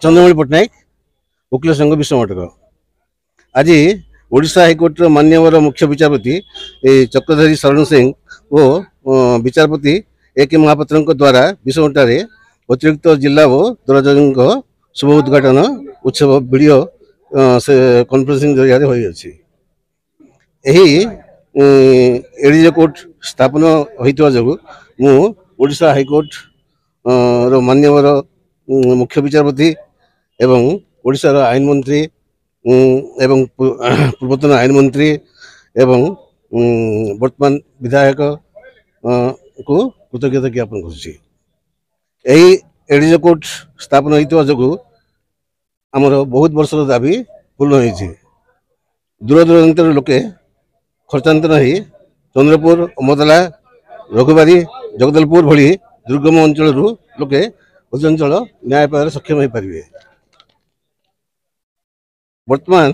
चंद्रमणि पट्टनायक वकील संघ विश्वमटक आज ओडिशा हाइकोर्ट मान्यवर मुख्य विचारपति चक्रधारी शरण सिंह और विचारपति ए.के. महापात्र द्वारा विश्वमटारे अतिरिक्त जिला और दरजज शुभ उद्घाटन उत्सव वीडियो से कॉन्फ्रेंसिंग जरिया होती एडीजे कोर्ट स्थापन होता जो ओडिशा हाइकोर्ट रो मान्यवर मुख्य विचारपति एवं ओडिशा रो आईन मंत्री एवं पूर्वतन आईन मंत्री एवं वर्तमान विधायक को कृतज्ञता ज्ञापन करुच्ची। एडीजे कोर्ट स्थापन होता जो आमर बहुत वर्षर दाबी पूर्ण हो दूर दूरांतर लोके खर्चांतर हो चंद्रपुर अमदला रघुबारी जगदलपुर भली दुर्गम अंचल लोके अधिकांचल न्याय पाइबार सक्षम हो पारे। वर्तमान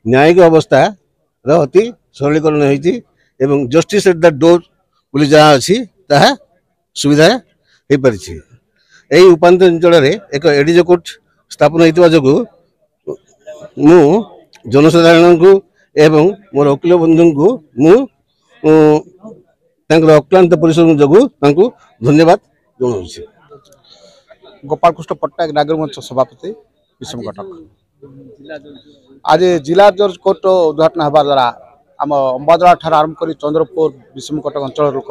न्यायिक अवस्था अति सरलीकरण हो जस्टिस एट द डोर बोली जहाँ अच्छी ताहा सुविधा हो पारी। यही उपांत अंचल एक एडीजे कोर्ट स्थापन होता जो मु जनसाधारण को एवं मोर वकील बंधु को मु अक्लांत परिश्रम जो धन्यवाद जनाऊँ। गोपाल कृष्ण पट्टनायक नागरिक मंच सभापति विषम कटक आज जिला जज कोर्ट उद्घाटन होगा द्वारा आम अंबादला ठार आरंभ कर चंद्रपुर विषम कटक अंचल लोक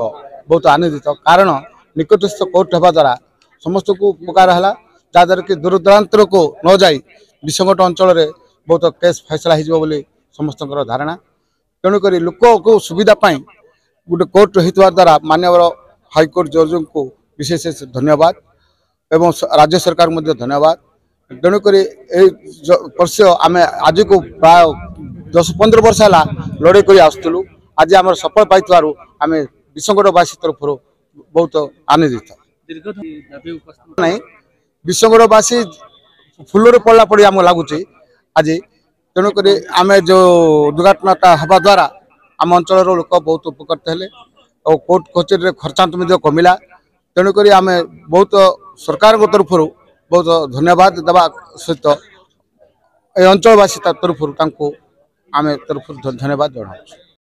बहुत आनंदित कारण निकटस्थ कोर्ट होगा द्वारा समस्त को उपकार है जहाँद्वारा कि दूर दूरांतर को न जाई विषमकट अंचल में बहुत केस फैसला हो समस्त धारणा तेणुक लोक को सुविधापी गोटे कोर्ट होता द्वारा माननीय हाइकोर्ट जज को विशेष धन्यवाद एवं राज्य सरकार मध्य धन्यवाद। तेणुक वर्ष आम आज को प्राय 10-15 वर्ष है लड़े कर आसलु आज आम सफल पाई आम विषमकटवासी तरफ बहुत आनंदित नहीं विषमकटवासी फुलरे पड़ा पड़ी आम लगुच आज तेणुक आम जो उद्घाटनटा हवा द्वारा आम अंचल लोक बहुत उपकृत हेले और कोर्ट कचेरी खर्चांत कमिला तेणुक आम बहुत सरकार तरफ बहुत धन्यवाद देवा सहित अंचलवासी तरफ आम तरफ धन्यवाद जनाऊँ।